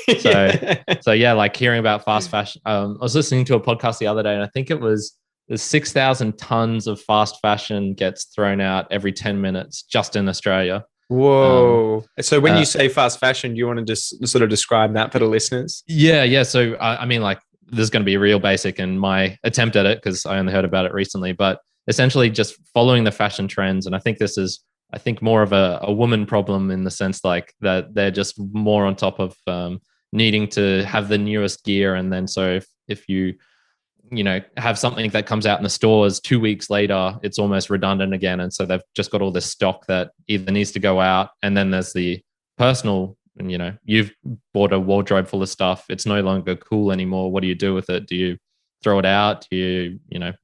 that. So like hearing about fast fashion. I was listening to a podcast the other day, and I think it was there's 6,000 tons of fast fashion gets thrown out every 10 minutes just in Australia. Whoa. So when you say fast fashion, do you want to just sort of describe that for the listeners? Yeah. So I mean, like, this is going to be real basic in my attempt at it because I only heard about it recently, but essentially just following the fashion trends. And I think this is, more of a woman problem in the sense like that they're just more on top of needing to have the newest gear. And then so if you have something that comes out in the stores 2 weeks later, it's almost redundant again. And so they've just got all this stock that either needs to go out. And then there's the personal, and you've bought a wardrobe full of stuff. It's no longer cool anymore. What do you do with it? Do you throw it out? Do you,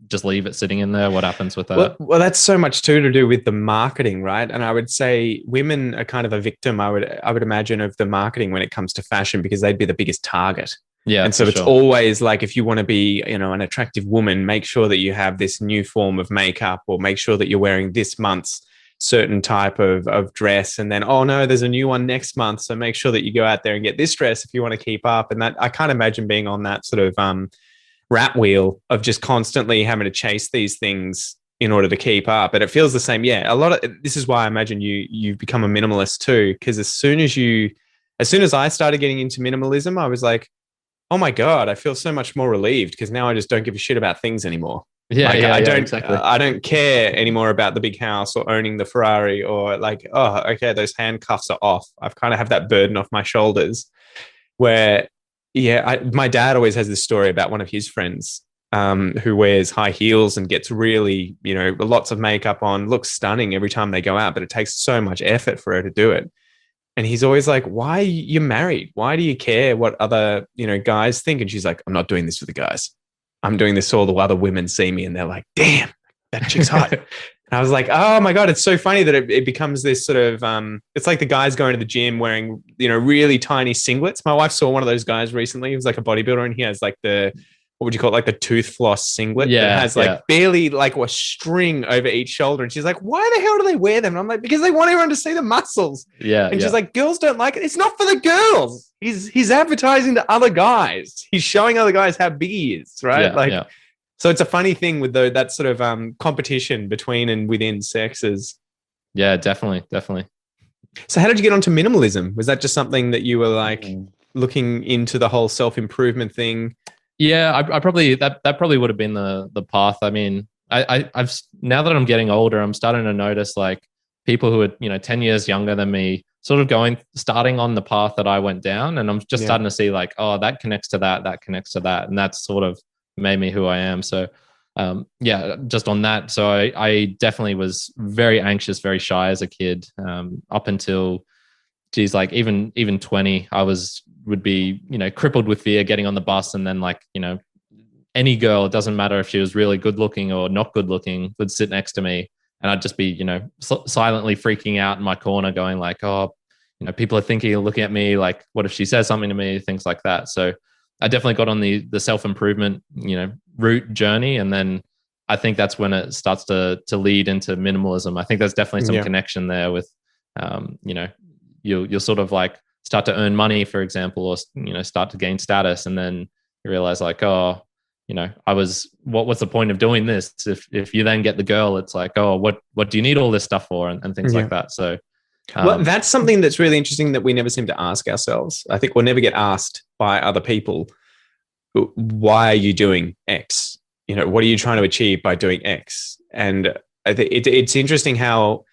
just leave it sitting in there? What happens with that? Well, that's so much too to do with the marketing, right? And I would say women are kind of a victim, I would imagine, of the marketing when it comes to fashion because they'd be the biggest target. Yeah. And so it's always like, if you want to be, an attractive woman, make sure that you have this new form of makeup, or make sure that you're wearing this month's certain type of dress. And then, oh no, there's a new one next month. So make sure that you go out there and get this dress if you want to keep up. And that, I can't imagine being on that sort of rat wheel of just constantly having to chase these things in order to keep up. And it feels the same. Yeah. This is why I imagine you become a minimalist too. Because as soon as I started getting into minimalism, I was like, oh my God, I feel so much more relieved because now I just don't give a shit about things anymore. I don't care anymore about the big house or owning the Ferrari or like, oh, okay, those handcuffs are off. I've kind of have that burden off my shoulders where, my dad always has this story about one of his friends who wears high heels and gets really, lots of makeup on, looks stunning every time they go out, but it takes so much effort for her to do it. And he's always like, why you're married? Why do you care what other, guys think? And she's like, I'm not doing this for the guys. I'm doing this so all the other women see me and they're like, damn, that chick's hot. And I was like, oh my God, it's so funny that it becomes this sort of, it's like the guys going to the gym wearing, really tiny singlets. My wife saw one of those guys recently. He was like a bodybuilder and he has like what would you call it? Like the tooth floss singlet that has like barely like a string over each shoulder. And she's like, why the hell do they wear them? And I'm like, because they want everyone to see the muscles. Yeah. And she's like, girls don't like it. It's not for the girls. He's advertising to other guys. He's showing other guys how big he is, right? So it's a funny thing with that sort of competition between and within sexes. Yeah, definitely. So how did you get onto minimalism? Was that just something that you were like looking into the whole self-improvement thing? Yeah, I probably that probably would have been the path. I mean, I've now that I'm getting older, I'm starting to notice like people who are 10 years younger than me sort of starting on the path that I went down, and I'm just starting to see like, oh, that connects to that connects to that, and that's sort of made me who I am. So just on that. So I definitely was very anxious, very shy as a kid, up until like even 20, I would be, crippled with fear getting on the bus. And then like, any girl, it doesn't matter if she was really good looking or not good looking, would sit next to me. And I'd just be, silently freaking out in my corner going like, oh, people are looking at me like, what if she says something to me, things like that. So I definitely got on the self-improvement, route journey. And then I think that's when it starts to lead into minimalism. I think there's definitely some connection there with, you'll sort of like start to earn money, for example, or, start to gain status. And then you realize like, oh, what's the point of doing this? If you then get the girl, it's like, oh, what do you need all this stuff for? And things like that. So, well, that's something that's really interesting that we never seem to ask ourselves. I think we'll never get asked by other people, why are you doing X? What are you trying to achieve by doing X? And I think it's interesting how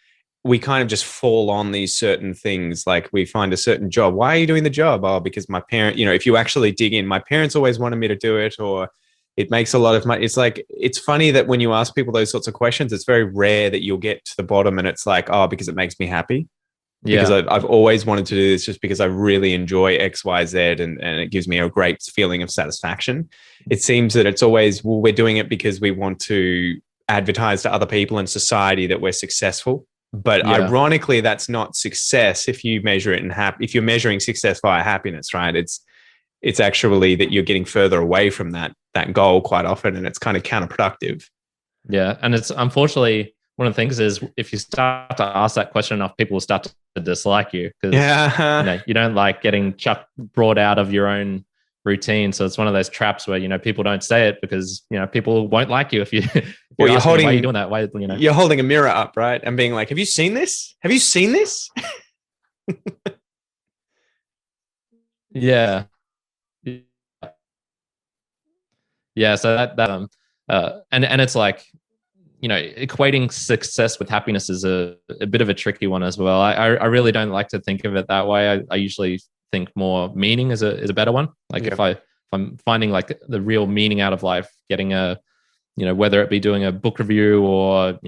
we kind of just fall on these certain things. Like we find a certain job. Why are you doing the job? Oh, because my parent, if you actually dig in, my parents always wanted me to do it, or it makes a lot of money. It's like, it's funny that when you ask people those sorts of questions, it's very rare that you'll get to the bottom and it's like, oh, because it makes me happy. Because I've always wanted to do this just because I really enjoy X, Y, Z, and it gives me a great feeling of satisfaction. It seems that it's always, well, we're doing it because we want to advertise to other people in society that we're successful. But ironically, that's not success if you measure it in if you're measuring success via happiness, right? It's actually that you're getting further away from that goal quite often, and it's kind of counterproductive. Yeah, and it's unfortunately one of the things is if you start to ask that question enough, people will start to dislike you because you don't like getting brought out of your own routine. So it's one of those traps where people don't say it because people won't like you if you. Well, you're holding. Why are you doing that? Why you're holding a mirror up, right, and being like, "Have you seen this? Have you seen this?" Yeah. So and it's like, equating success with happiness is a bit of a tricky one as well. I really don't like to think of it that way. I usually think more meaning is a better one. Like if I'm finding like the real meaning out of life, getting whether it be doing a book review or,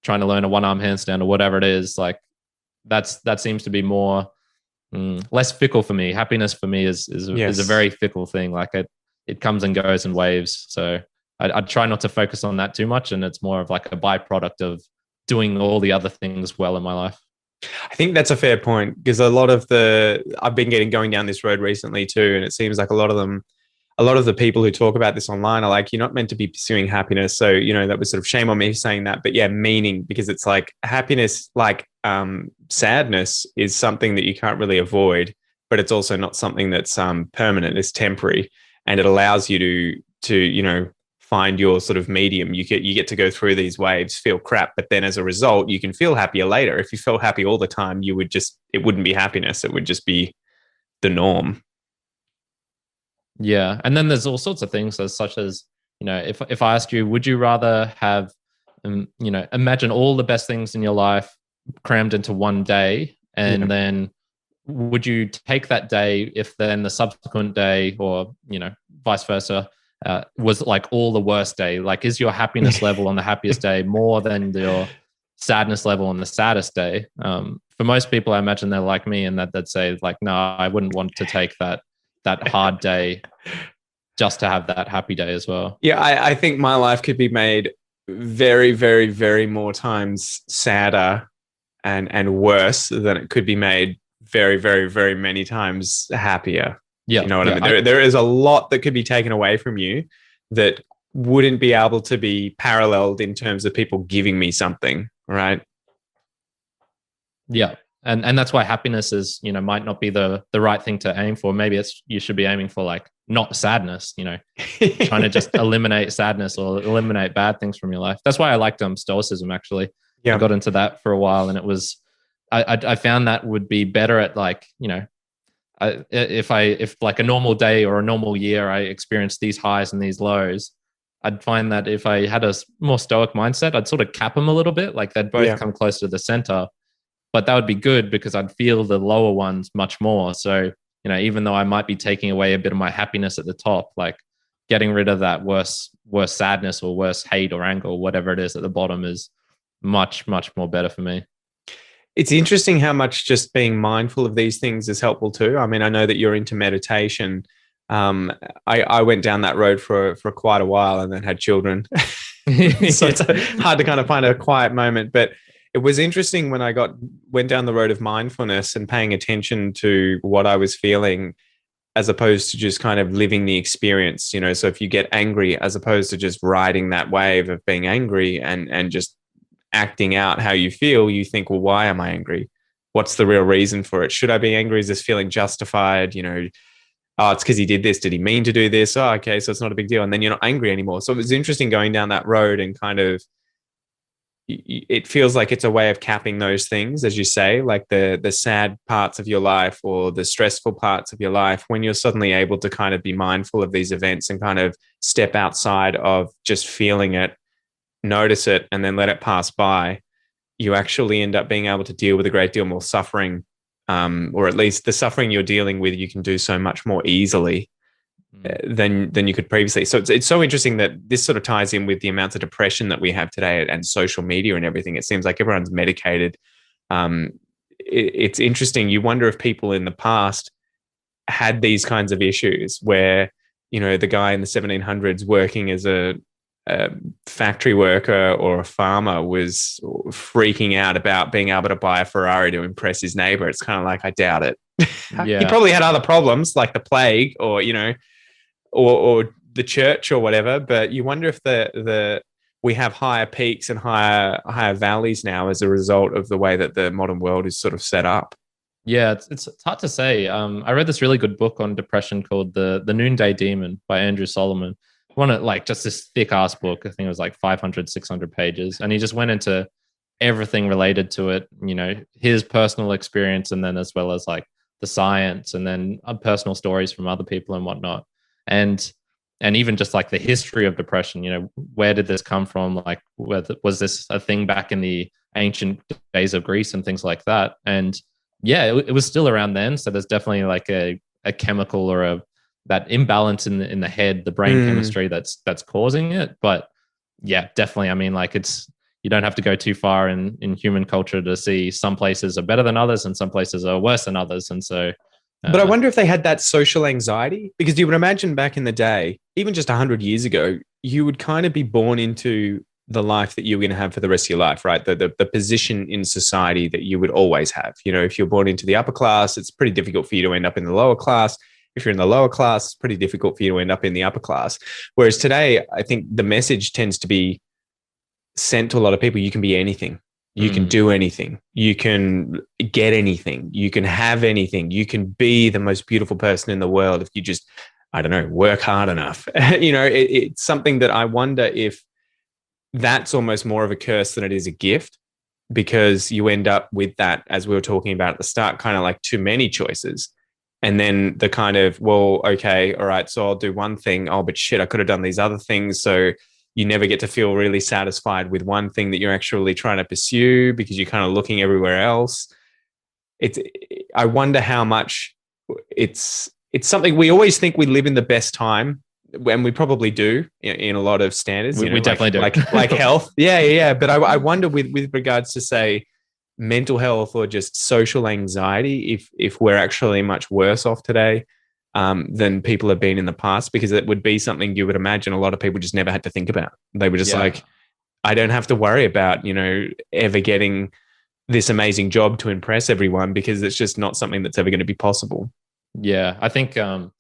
trying to learn a one-arm handstand or whatever it is, like that seems to be more less fickle for me. Happiness for me is a very fickle thing. Like it comes and goes in waves. So I try not to focus on that too much. And it's more of like a byproduct of doing all the other things well in my life. I think that's a fair point because I've been going down this road recently too. And it seems like a lot of the people who talk about this online are like, you're not meant to be pursuing happiness. So, that was sort of shame on me saying that, but meaning, because it's like happiness, like sadness is something that you can't really avoid, but it's also not something that's permanent. It's temporary, and it allows you to find your sort of medium. You get to go through these waves, feel crap, but then as a result, you can feel happier later. If you felt happy all the time, it wouldn't be happiness. It would just be the norm. Yeah. And then there's all sorts of things such as, if I asked you, would you rather have, imagine all the best things in your life crammed into one day, and then would you take that day if then the subsequent day or, vice versa, was like all the worst day? Like, is your happiness level on the happiest day more than your sadness level on the saddest day? for most people, I imagine they're like me and that they'd say like, no, I wouldn't want to take that hard day just to have that happy day as well. Yeah, I think my life could be made very, very, very more times sadder and worse than it could be made very, very, very many times happier. Yeah, you know what I mean? There is a lot that could be taken away from you that wouldn't be able to be paralleled in terms of people giving me something, right? Yeah. And that's why happiness is, you know, might not be the right thing to aim for. Maybe you should be aiming for like not sadness, you know, trying to just eliminate sadness or eliminate bad things from your life. That's why I liked Stoicism, actually. Yeah. I got into that for a while, and it was, I found that would be better at like, you know, if like a normal day or a normal year, I experienced these highs and these lows, I'd find that if I had a more stoic mindset, I'd sort of cap them a little bit. Like they'd both come close to the center, but that would be good because I'd feel the lower ones much more. So, you know, even though I might be taking away a bit of my happiness at the top, like getting rid of that worse sadness or worse hate or anger or whatever it is at the bottom is much, much more better for me. It's interesting how much just being mindful of these things is helpful too. I mean, I know that you're into meditation. I went down that road for quite a while and then had children. So it's hard to kind of find a quiet moment. But it was interesting when I went down the road of mindfulness and paying attention to what I was feeling, as opposed to just kind of living the experience, you know. So if you get angry, as opposed to just riding that wave of being angry and just acting out how you feel, you think, well, why am I angry? What's the real reason for it? Should I be angry? Is this feeling justified? You know, oh, it's because he did this. Did he mean to do this? Oh, okay, so it's not a big deal. And then you're not angry anymore. So it was interesting going down that road and kind of, it feels like it's a way of capping those things, as you say, like the sad parts of your life or the stressful parts of your life, when you're suddenly able to kind of be mindful of these events and kind of step outside of just feeling it, notice it, and then let it pass by, you actually end up being able to deal with a great deal more suffering, or at least the suffering you're dealing with, you can do so much more easily than you could previously. So it's so interesting that this sort of ties in with the amounts of depression that we have today and social media and everything. It seems like everyone's medicated. It's interesting. You wonder if people in the past had these kinds of issues where, you know, the guy in the 1700s working as a factory worker or a farmer was freaking out about being able to buy a Ferrari to impress his neighbor. It's kind of like, I doubt it. Yeah. He probably had other problems like the plague or, you know, or the church or whatever. But you wonder if we have higher peaks and higher valleys now as a result of the way that the modern world is sort of set up. Yeah, it's hard to say. I read this really good book on depression called The Noonday Demon by Andrew Solomon. One of like just this thick ass book. I think it was like 500, 600 pages. And he just went into everything related to it, you know, his personal experience, and then as well as like the science, and then personal stories from other people and whatnot. And even just like the history of depression, you know, where did this come from? Like, was this a thing back in the ancient days of Greece and things like that? And yeah, it was still around then. So there's definitely like a chemical or that imbalance in the head, the brain chemistry that's causing it. But yeah, definitely. I mean, like you don't have to go too far in human culture to see some places are better than others and some places are worse than others. And so, but I wonder if they had that social anxiety, because you would imagine back in the day, even just 100 years ago, you would kind of be born into the life that you were going to have for the rest of your life, right? The position in society that you would always have. You know, if you're born into the upper class, it's pretty difficult for you to end up in the lower class. If you're in the lower class, it's pretty difficult for you to end up in the upper class. Whereas today, I think the message tends to be sent to a lot of people. You can be anything. You can do anything. You can get anything. You can have anything. You can be the most beautiful person in the world if you just, I don't know, work hard enough. You know, it's something that I wonder if that's almost more of a curse than it is a gift, because you end up with that, as we were talking about at the start, kind of like too many choices. And then the kind of, well, okay, all right, so I'll do one thing. Oh, but shit, I could have done these other things. So you never get to feel really satisfied with one thing that you're actually trying to pursue because you're kind of looking everywhere else. I wonder how much it's something we always think we live in the best time, when we probably do in a lot of standards. We definitely do. Like health. Yeah. But I wonder with regards to, say, mental health or just social anxiety if we're actually much worse off today than people have been in the past, because it would be something you would imagine a lot of people just never had to think about. They were just like, I don't have to worry about, ever getting this amazing job to impress everyone, because it's just not something that's ever going to be possible. Yeah, I think I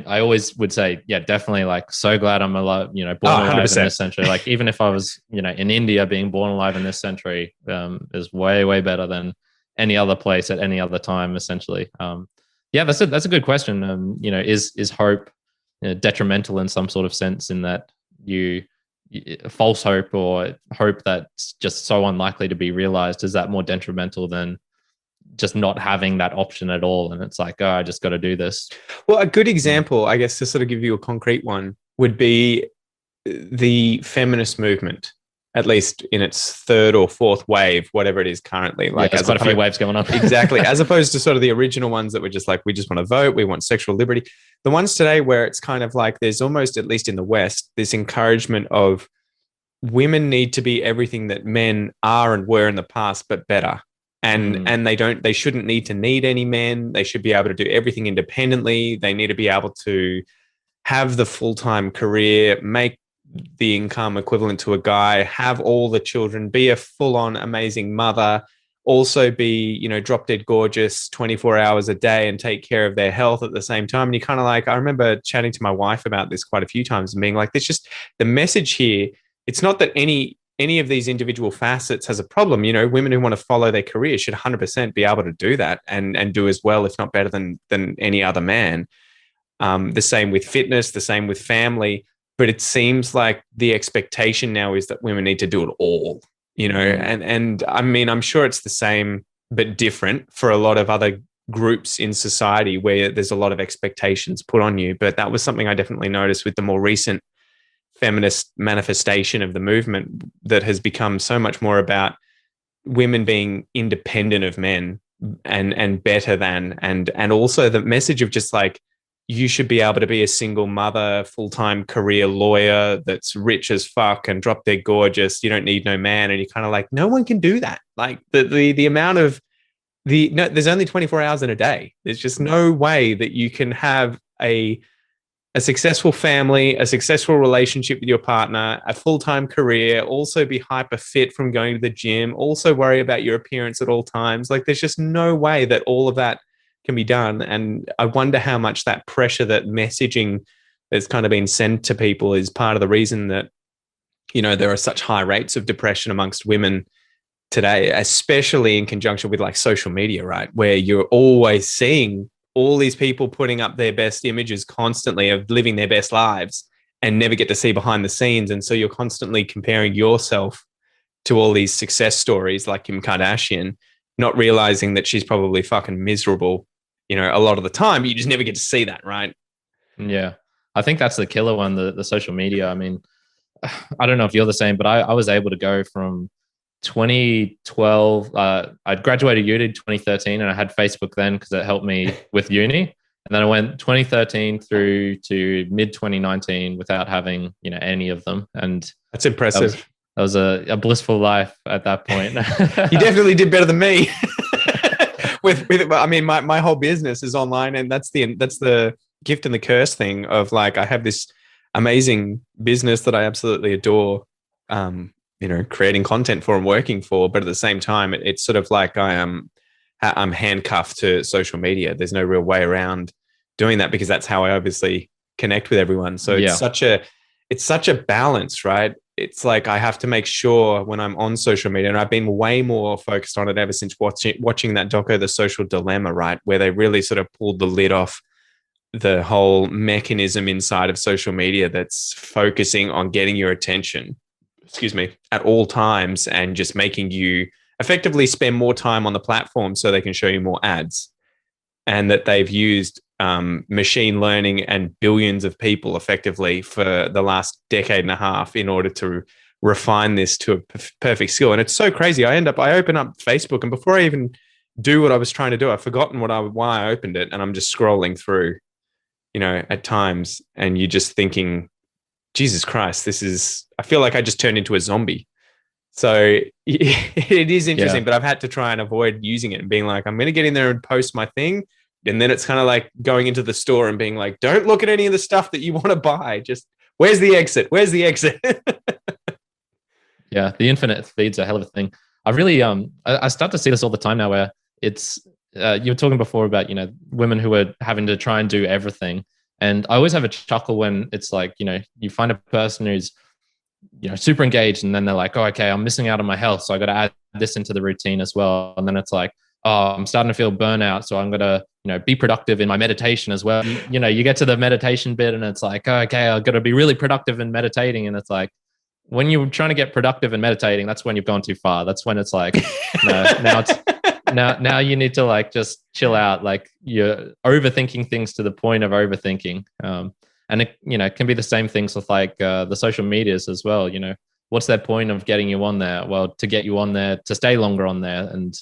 always would say, yeah, definitely, like, so glad I'm alive, born alive in this century. Like, even if I was, in India, being born alive in this century is way, way better than any other place at any other time, essentially. Yeah, that's a good question. Is hope detrimental in some sort of sense, in that false hope or hope that's just so unlikely to be realized, is that more detrimental than just not having that option at all? And it's like, oh, I just got to do this. Well, a good example, I guess, to sort of give you a concrete one, would be the feminist movement, at least in its third or fourth wave, whatever it is currently. Like, there's quite a few waves going on. Exactly. As opposed to sort of the original ones that were just like, we just want to vote, we want sexual liberty. The ones today where it's kind of like, there's almost, at least in the West, this encouragement of women need to be everything that men are and were in the past, but better. And they shouldn't need any men. They should be able to do everything independently. They need to be able to have the full-time career, make the income equivalent to a guy, have all the children, be a full-on amazing mother, also be, drop dead gorgeous 24 hours a day, and take care of their health at the same time. And you kind of like, I remember chatting to my wife about this quite a few times and being like, there's just the message here. It's not that any of these individual facets has a problem. Women who want to follow their career should 100% be able to do that and do as well, if not better than any other man. The same with fitness, the same with family. But it seems like the expectation now is that women need to do it all, and I mean, I'm sure it's the same, but different for a lot of other groups in society where there's a lot of expectations put on you. But that was something I definitely noticed with the more recent feminist manifestation of the movement, that has become so much more about women being independent of men and better than, and also the message of just like, you should be able to be a single mother, full-time career lawyer that's rich as fuck and drop dead gorgeous. You don't need no man. And you're kind of like, no one can do that. Like the amount of there's only 24 hours in a day. There's just no way that you can have a successful family, a successful relationship with your partner, a full-time career, also be hyper fit from going to the gym, also worry about your appearance at all times. Like, there's just no way that all of that can be done. And I wonder how much that pressure, that messaging that's kind of been sent to people, is part of the reason that, there are such high rates of depression amongst women today, especially in conjunction with like social media, right? Where you're always seeing all these people putting up their best images constantly of living their best lives, and never get to see behind the scenes. And so you're constantly comparing yourself to all these success stories like Kim Kardashian, not realizing that she's probably fucking miserable, a lot of the time. You just never get to see that, right? Yeah. I think that's the killer one, the social media. I mean, I don't know if you're the same, but I was able to go from 2012, I graduated uni in 2013, and I had Facebook then because it helped me with uni. And then I went 2013 through to mid 2019 without having, any of them. And that's impressive. That was a blissful life at that point. You definitely did better than me. I mean, my whole business is online, and that's the gift and the curse thing of like, I have this amazing business that I absolutely adore, creating content for and working for, but at the same time, it's sort of like I'm handcuffed to social media. There's no real way around doing that, because that's how I obviously connect with everyone. So it's such a balance, right? It's like I have to make sure when I'm on social media, and I've been way more focused on it ever since watching that doco, The Social Dilemma, right? Where they really sort of pulled the lid off the whole mechanism inside of social media that's focusing on getting your attention, at all times, and just making you effectively spend more time on the platform so they can show you more ads. And that they've used machine learning and billions of people effectively for the last decade and a half in order to refine this to a perfect skill. And it's so crazy. I open up Facebook, and before I even do what I was trying to do, I've forgotten why I opened it. And I'm just scrolling through, at times, and you're just thinking, Jesus Christ, I feel like I just turned into a zombie. So it is interesting, Yeah. but I've had to try and avoid using it and being like, I'm going to get in there and post my thing. And then it's kind of like going into the store and being like, don't look at any of the stuff that you want to buy. Just where's the exit? Where's the exit? Yeah, the infinite feed's a hell of a thing. I really I start to see this all the time now where it's you were talking before about, women who are having to try and do everything. And I always have a chuckle when it's like, you find a person who's, super engaged, and then they're like, oh, okay, I'm missing out on my health, so I got to add this into the routine as well. And then it's like, oh, I'm starting to feel burnout, so I'm going to, be productive in my meditation as well. You get to the meditation bit and it's like, oh, okay, I've got to be really productive in meditating. And it's like, when you're trying to get productive in meditating, that's when you've gone too far. That's when it's like, no, now you need to like just chill out. Like you're overthinking things to the point of overthinking. And it can be the same things with like the social medias as well. What's their point of getting you on there? Well, to get you on there, to stay longer on there. And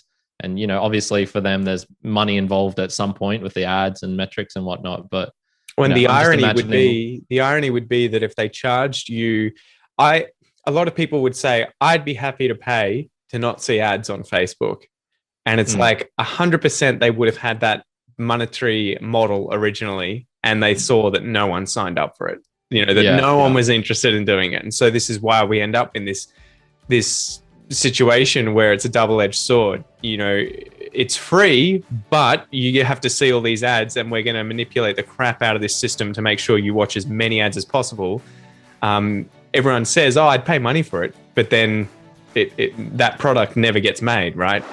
obviously for them, there's money involved at some point with the ads and metrics and whatnot. But when the irony would be that if they charged you, a lot of people would say, I'd be happy to pay to not see ads on Facebook. And it's like 100% they would have had that monetary model originally, and they saw that no one signed up for it, no one was interested in doing it. And so this is why we end up in this situation where it's a double-edged sword. It's free, but you have to see all these ads, and we're going to manipulate the crap out of this system to make sure you watch as many ads as possible. Everyone says, oh, I'd pay money for it, but then that product never gets made, right?